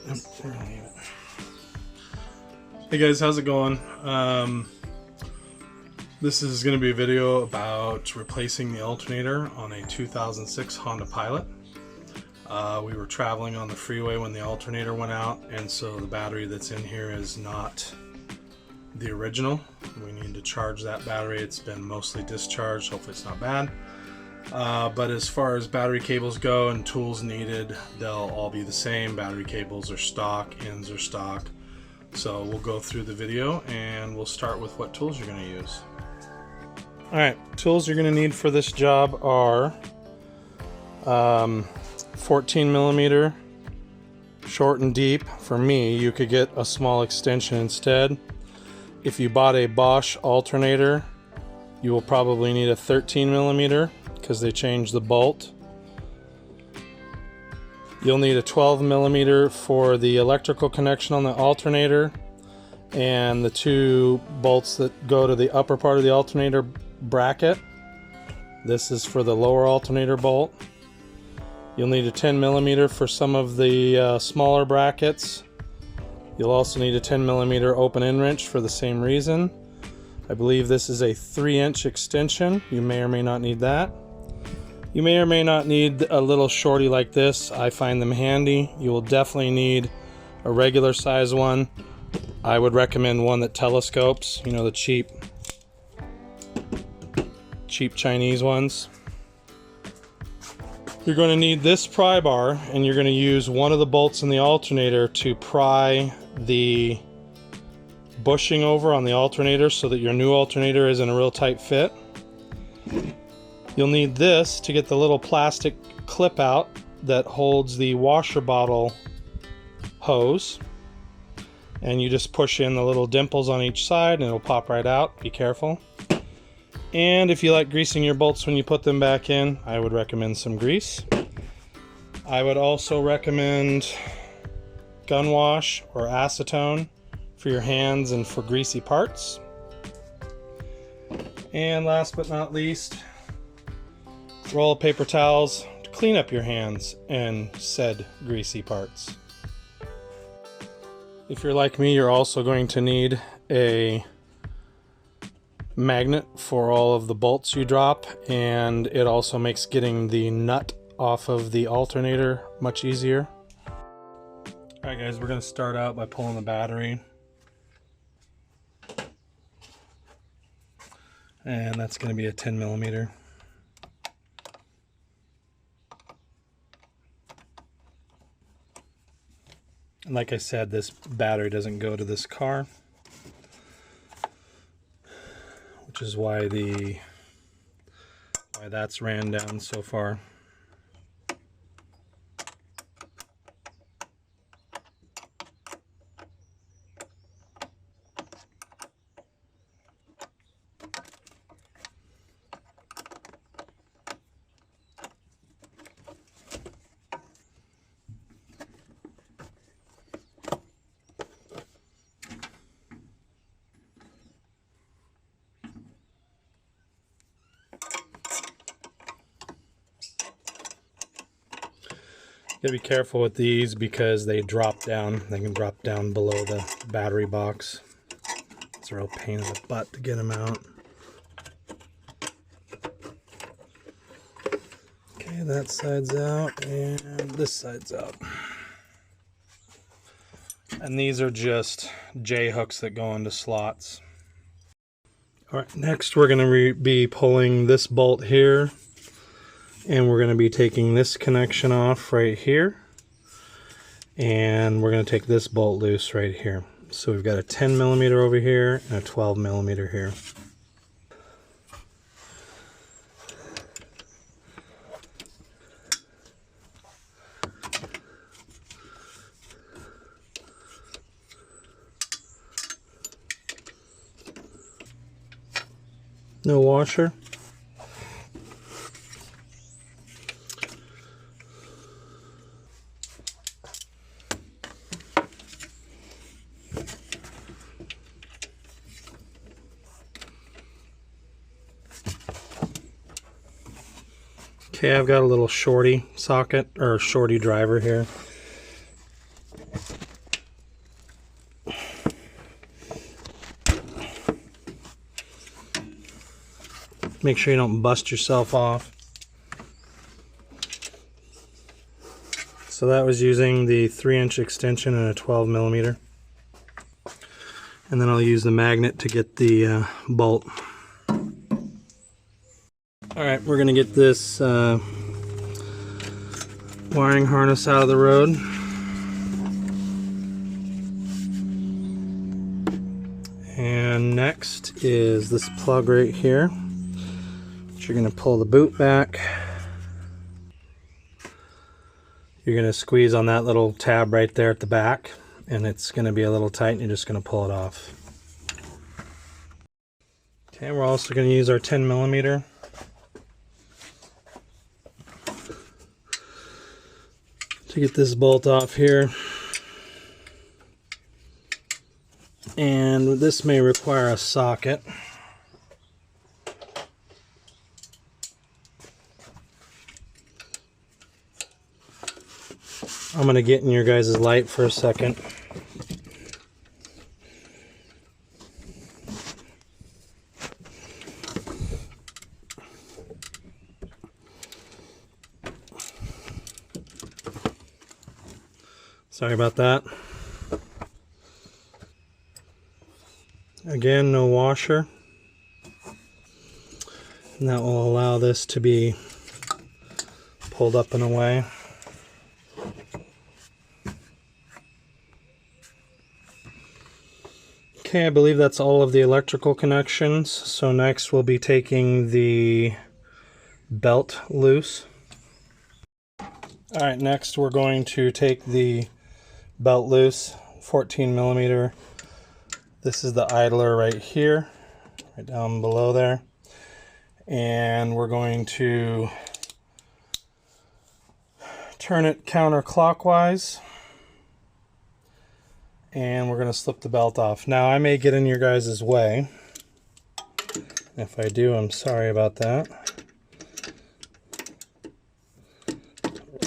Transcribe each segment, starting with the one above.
We're gonna leave it. Hey guys, how's it going? This is going to be a video about replacing the alternator on a 2006 Honda Pilot. We were traveling on the freeway when the alternator went out, and so the battery that's in here is not the original. We need to charge that battery. It's been mostly discharged. Hopefully it's not bad. But as far as battery cables go and tools needed, they'll all be the same. Battery cables are stock, ends are stock. So we'll go through the video and we'll start with what tools you're going to use. Alright, tools you're going to need for this job are 14 millimeter short and deep. For me, you could get a small extension instead. If you bought a Bosch alternator, you will probably need a 13 millimeter because they changed the bolt. You'll need a 12 millimeter for the electrical connection on the alternator, and the two bolts that go to the upper part of the alternator bracket. This is for the lower alternator bolt. You'll need a 10 millimeter for some of the smaller brackets. You'll also need a 10 millimeter open end wrench for the same reason. I believe this is a 3-inch extension. You may or may not need that. You may or may not need a little shorty like this. I find them handy. You will definitely need a regular size one. I would recommend one that telescopes, you know, the cheap Chinese ones. You're going to need this pry bar, and you're going to use one of the bolts in the alternator to pry the bushing over on the alternator so that your new alternator is in a real tight fit. You'll need this to get the little plastic clip out that holds the washer bottle hose, and you just push in the little dimples on each side and it'll pop right out. Be careful. And if you like greasing your bolts when you put them back in, I would recommend some grease. I would also recommend gun wash or acetone for your hands and for greasy parts. And last but not least, roll of paper towels to clean up your hands and said greasy parts. If you're like me, you're also going to need a magnet for all of the bolts you drop, and it also makes getting the nut off of the alternator much easier. Alright guys, we're going to start out by pulling the battery. And that's going to be a 10 millimeter. And like I said, this battery doesn't go to this car, which is why that's ran down so far. You gotta be careful with these because they drop down. They can drop down below the battery box. It's a real pain in the butt to get them out. Okay, that side's out and this side's out. And these are just J hooks that go into slots. Alright, next we're gonna be pulling this bolt here. And we're going to be taking this connection off right here, and we're going to take this bolt loose right here. So we've got a 10 millimeter over here and a 12 millimeter here. No washer. Okay, I've got a little shorty socket or shorty driver here. Make sure you don't bust yourself off. So that was using the 3-inch extension and a 12mm. And then I'll use the magnet to get the bolt. Alright, we're going to get this wiring harness out of the road. And next is this plug right here, which you're going to pull the boot back. You're going to squeeze on that little tab right there at the back, and it's going to be a little tight, and you're just going to pull it off. Okay, we're also going to use our 10mm. To get this bolt off here. And this may require a socket. I'm going to get in your guys' light for a second. Sorry about that. Again, no washer. And that will allow this to be pulled up and away. Okay, I believe that's all of the electrical connections. So next we'll be taking the belt loose. Alright, next we're going to take the belt loose, 14mm. This is the idler right here, right down below there. And we're going to turn it counterclockwise. And we're going to slip the belt off. Now I may get in your guys' way. If I do, I'm sorry about that.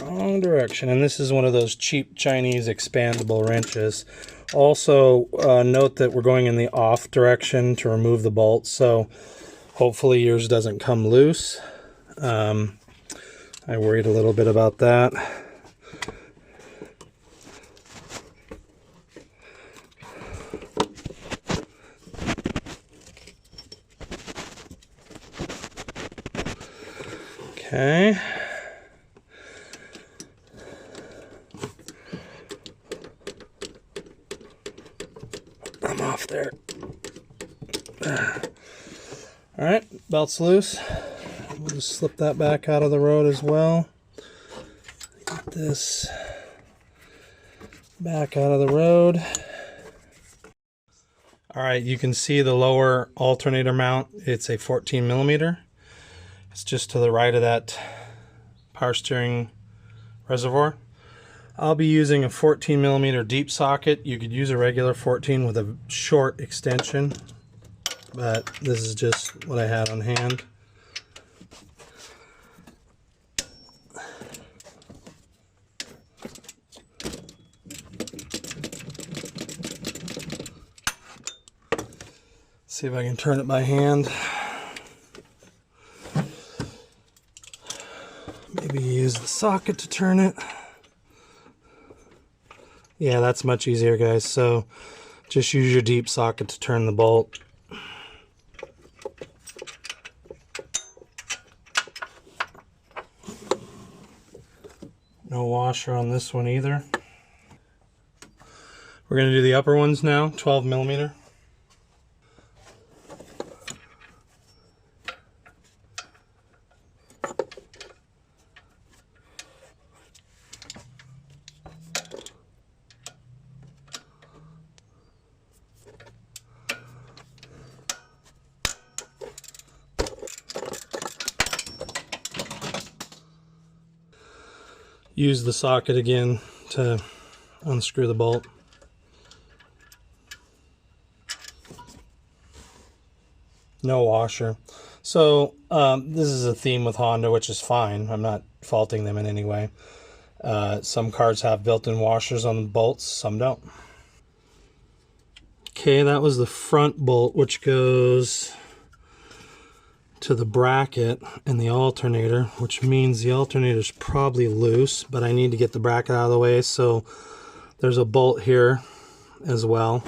Wrong direction. And this is one of those cheap Chinese expandable wrenches. Also, note that we're going in the off direction to remove the bolt, so hopefully yours doesn't come loose. I worried a little bit about that. Okay. I'm off there. Alright, belt's loose. We'll just slip that back out of the road as well. Get this back out of the road. Alright, you can see the lower alternator mount. It's a 14mm. It's just to the right of that power steering reservoir. I'll be using a 14mm deep socket. You could use a regular 14 with a short extension, but this is just what I had on hand. See if I can turn it by hand. Maybe use the socket to turn it. Yeah, that's much easier, guys. So just use your deep socket to turn the bolt. No washer on this one either. We're going to do the upper ones now, 12mm. Use the socket again to unscrew the bolt. No washer. So this is a theme with Honda, which is fine. I'm not faulting them in any way. Some cars have built-in washers on the bolts, some don't. Okay, that was the front bolt, which goes to the bracket in the alternator, which means the alternator's probably loose, but I need to get the bracket out of the way, so there's a bolt here as well.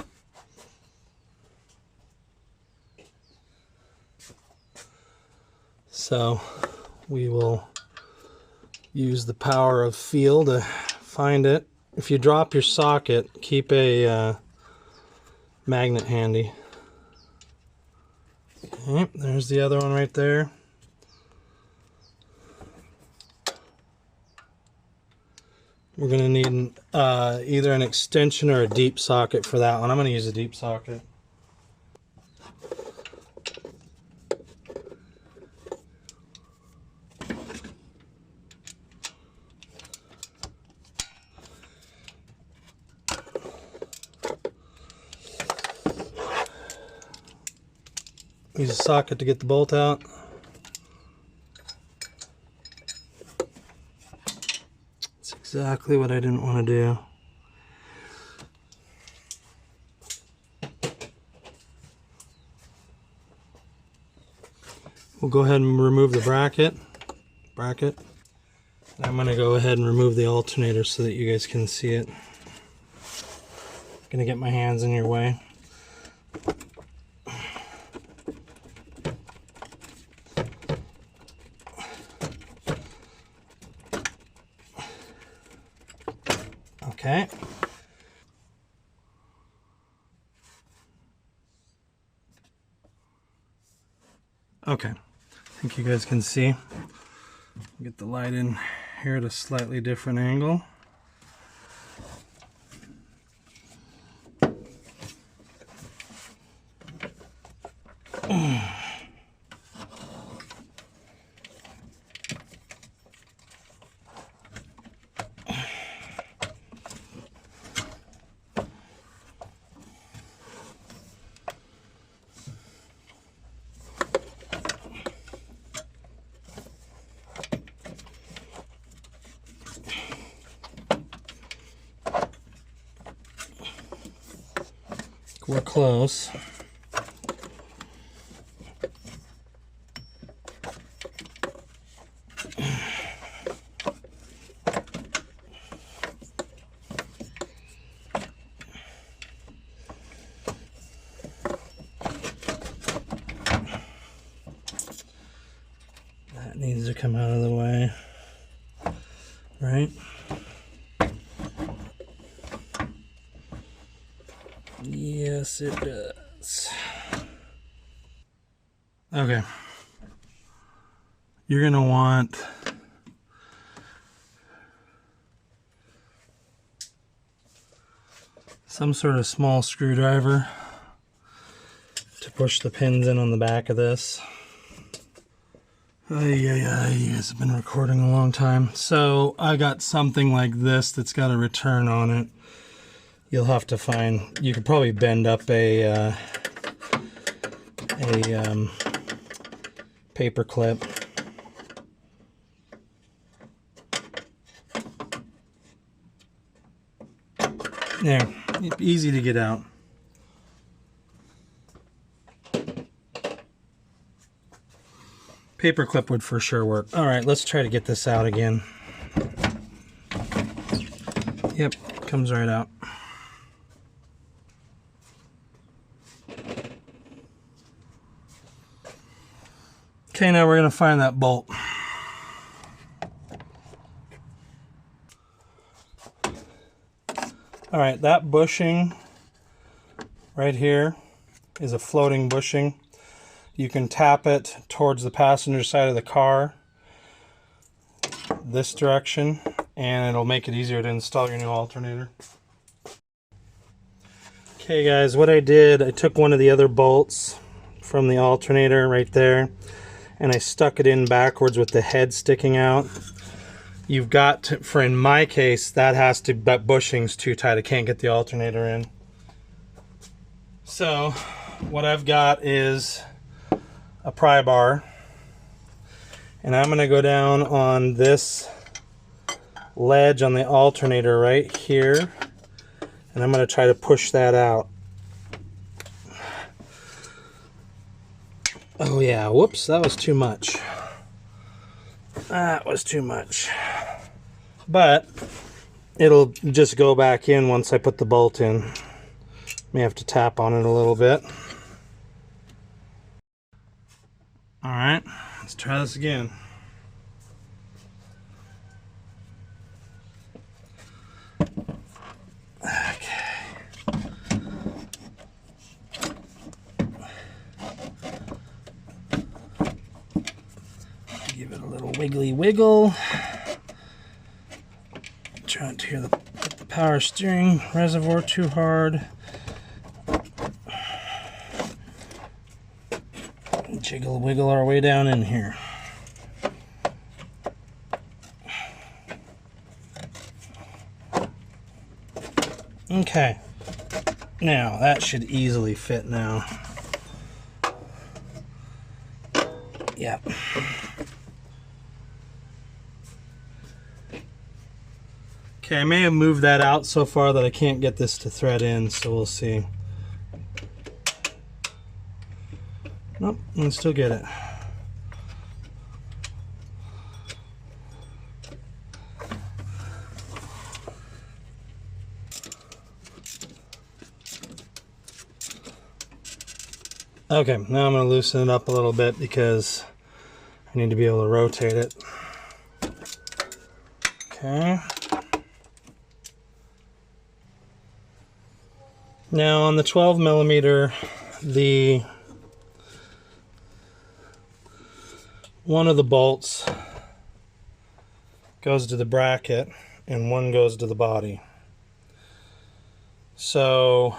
So we will use the power of feel to find it. If you drop your socket, keep a magnet handy. Okay, there's the other one right there. We're going to need either an extension or a deep socket for that one. I'm going to use a deep socket. Use a socket to get the bolt out. That's exactly what I didn't want to do. We'll go ahead and remove the bracket. I'm going to go ahead and remove the alternator so that you guys can see it. I'm going to get my hands in your way. Okay. Okay. I think you guys can see. Get the light in here at a slightly different angle. We're close. That needs to come out of the way, right? Yes, it does. Okay. You're going to want some sort of small screwdriver to push the pins in on the back of this. You guys have been recording a long time. So I got something like this that's got a return on it. You'll have to find, you could probably bend up a paper clip. There, easy to get out. Paper clip would for sure work. All right, let's try to get this out again. Yep, comes right out. Okay, now we're going to find that bolt. All right, that bushing right here is a floating bushing. You can tap it towards the passenger side of the car, this direction, and it'll make it easier to install your new alternator. Okay guys, what I did, I took one of the other bolts from the alternator right there, and I stuck it in backwards with the head sticking out. You've got to, for in my case, that bushing's too tight. I can't get the alternator in. So what I've got is a pry bar, and I'm going to go down on this ledge on the alternator right here, and I'm going to try to push that out. Oh yeah, whoops, that was too much. That was too much. But it'll just go back in once I put the bolt in. May have to tap on it a little bit. All right, let's try this again. Okay. Give it a little wiggly wiggle. Try not to hear the power steering reservoir too hard. Jiggle wiggle our way down in here. Okay, now that should easily fit now. Yep. Okay, I may have moved that out so far that I can't get this to thread in, so we'll see. Nope, I can still get it. Okay, now I'm going to loosen it up a little bit because I need to be able to rotate it. Okay. Now on the 12 millimeter, one of the bolts goes to the bracket and one goes to the body. So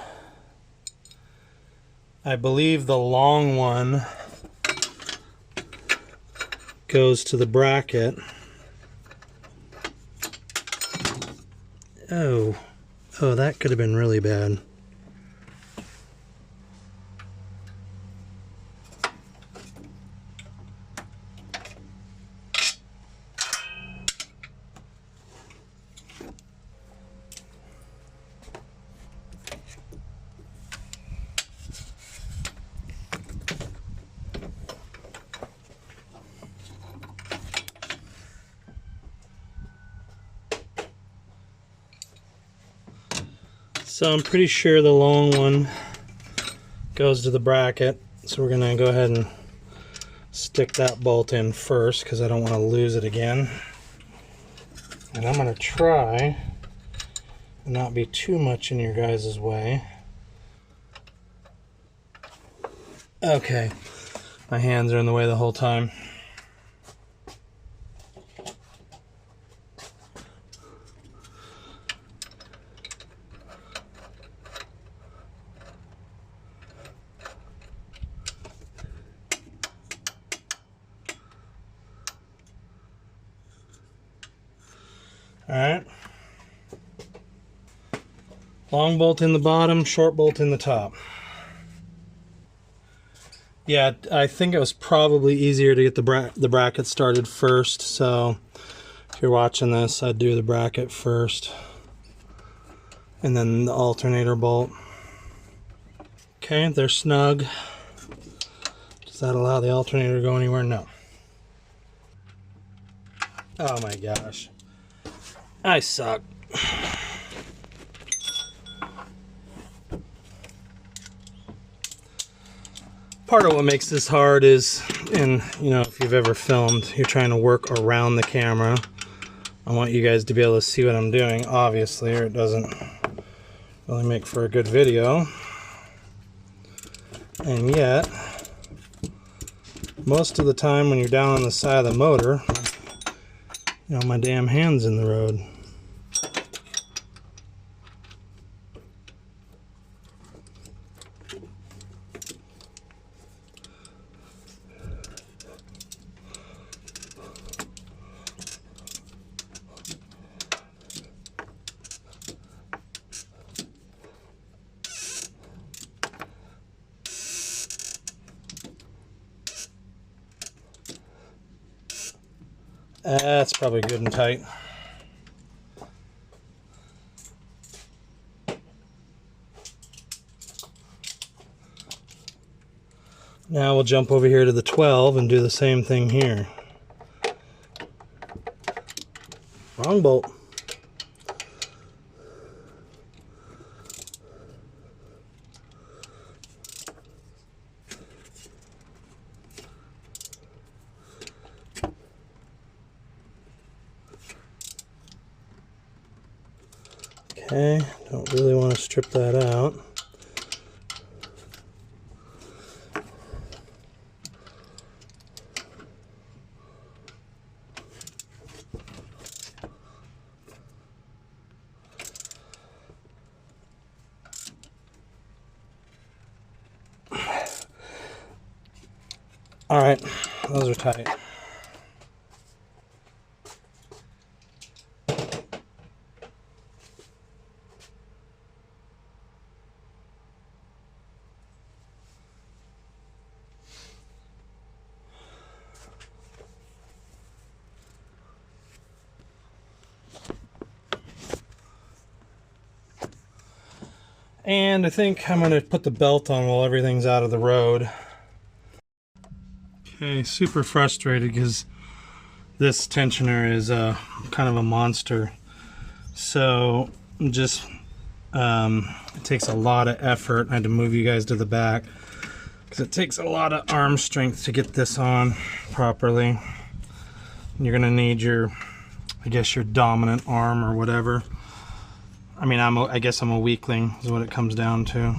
I believe the long one goes to the bracket. Oh, that could have been really bad. So I'm pretty sure the long one goes to the bracket. So we're gonna go ahead and stick that bolt in first because I don't want to lose it again. And I'm gonna try and not be too much in your guys' way. Okay, my hands are in the way the whole time. Alright. Long bolt in the bottom, short bolt in the top. Yeah, I think it was probably easier to get the bracket started first, so if you're watching this, I'd do the bracket first and then the alternator bolt. Okay, they're snug. Does that allow the alternator to go anywhere? No. Oh my gosh. I suck. Part of what makes this hard is, and you know, if you've ever filmed, you're trying to work around the camera. I want you guys to be able to see what I'm doing, obviously, or it doesn't really make for a good video. And yet, most of the time when you're down on the side of the motor, you know, my damn hand's in the road. That's probably good and tight. Now we'll jump over here to the 12 and do the same thing here. Wrong bolt. Okay, don't really want to strip that out. All right, those are tight. And I think I'm going to put the belt on while everything's out of the road. Okay, super frustrated because this tensioner is kind of a monster. So just it takes a lot of effort. I had to move you guys to the back because it takes a lot of arm strength to get this on properly. You're going to need your, I guess, your dominant arm or whatever. I mean, I guess I'm a weakling is what it comes down to.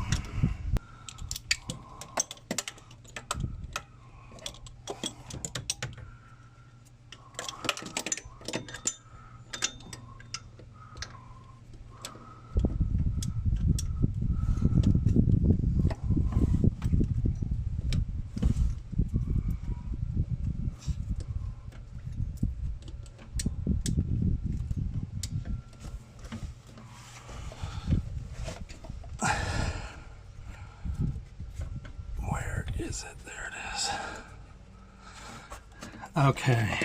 There it is. Okay.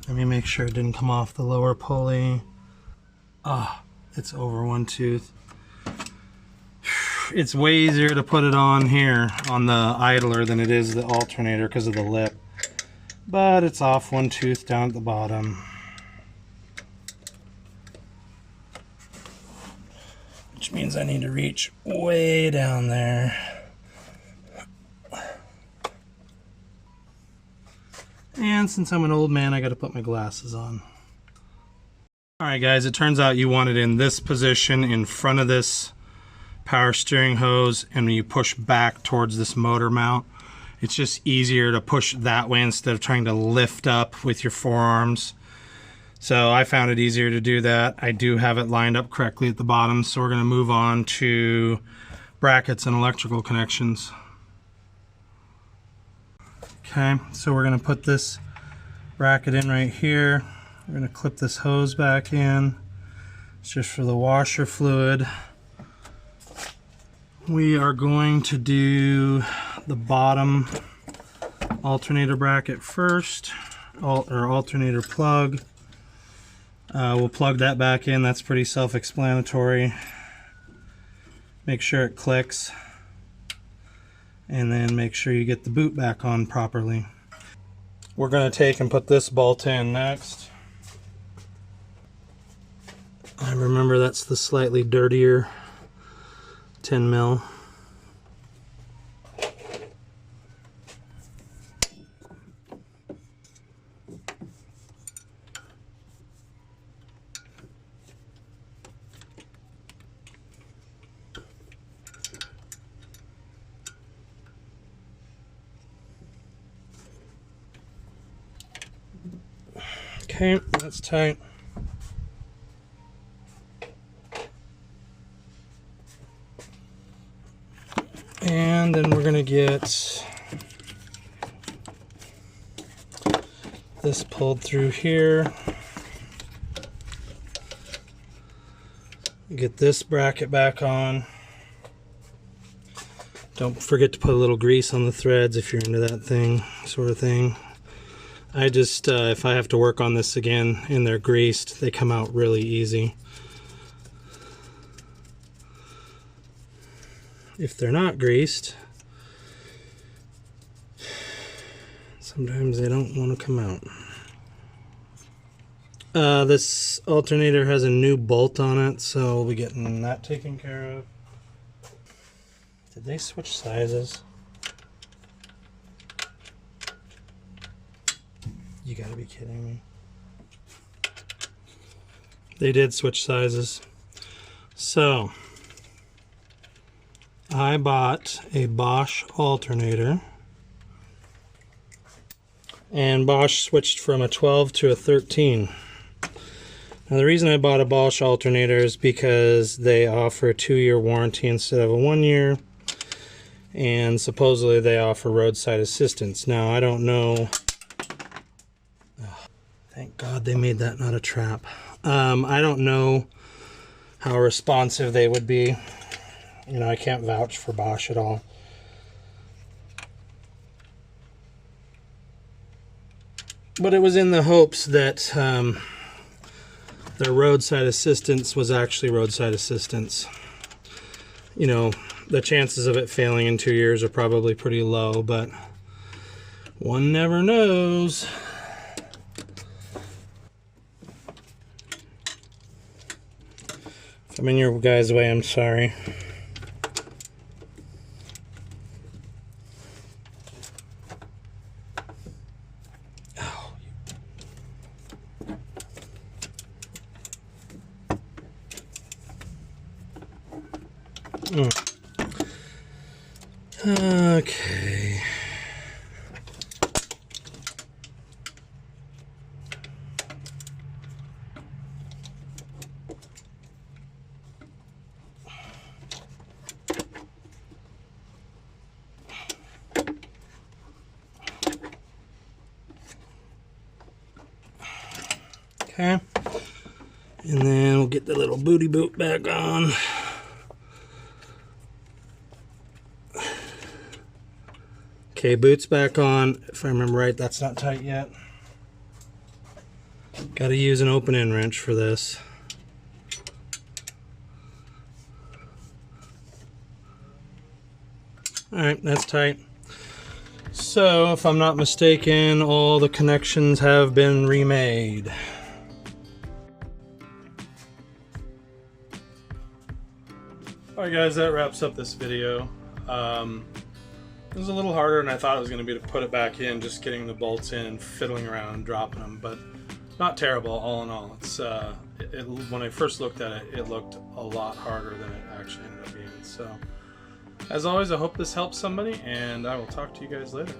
Let me make sure it didn't come off the lower pulley. Ah, it's over one tooth. It's way easier to put it on here on the idler than it is the alternator because of the lip. But it's off one tooth down at the bottom. Which means I need to reach way down there. And since I'm an old man, I got to put my glasses on. Alright guys, it turns out you want it in this position in front of this power steering hose, and when you push back towards this motor mount, it's just easier to push that way instead of trying to lift up with your forearms. So I found it easier to do that. I do have it lined up correctly at the bottom, so we're going to move on to brackets and electrical connections. Okay, so we're going to put this bracket in right here. We're going to clip this hose back in. It's just for the washer fluid. We are going to do the bottom alternator bracket first, or alternator plug. We'll plug that back in. That's pretty self-explanatory. Make sure it clicks. And then make sure you get the boot back on properly. We're going to take and put this bolt in next. I remember that's the slightly dirtier 10 mil. Okay, that's tight. And then we're going to get this pulled through here. Get this bracket back on. Don't forget to put a little grease on the threads if you're into that thing, sort of thing. I just, if I have to work on this again and they're greased, they come out really easy. If they're not greased, Sometimes they don't want to come out. This alternator has a new bolt on it, so we'll be getting that taken care of. Did they switch sizes? You gotta be kidding me. They did switch sizes. So, I bought a Bosch alternator. And Bosch switched from a 12 to a 13. Now the reason I bought a Bosch alternator is because they offer a 2-year warranty instead of a 1-year, and supposedly they offer roadside assistance. Now I don't know. Oh, thank God they made that not a trap. I don't know how responsive they would be. You know, I can't vouch for Bosch at all. But it was in the hopes that their roadside assistance was actually roadside assistance. You know, the chances of it failing in 2 years are probably pretty low, but one never knows. If I'm in your guys' way, I'm sorry. Okay. Okay. And then we'll get the little booty boot back on. Okay, boot's back on. If I remember right, that's not tight yet. Got to use an open end wrench for this. Alright, that's tight. So, if I'm not mistaken, all the connections have been remade. Alright guys, that wraps up this video. It was a little harder than I thought it was going to be to put it back in, just getting the bolts in and fiddling around and dropping them, but not terrible all in all. It's when I first looked at it, it looked a lot harder than it actually ended up being. So, as always, I hope this helps somebody, and I will talk to you guys later.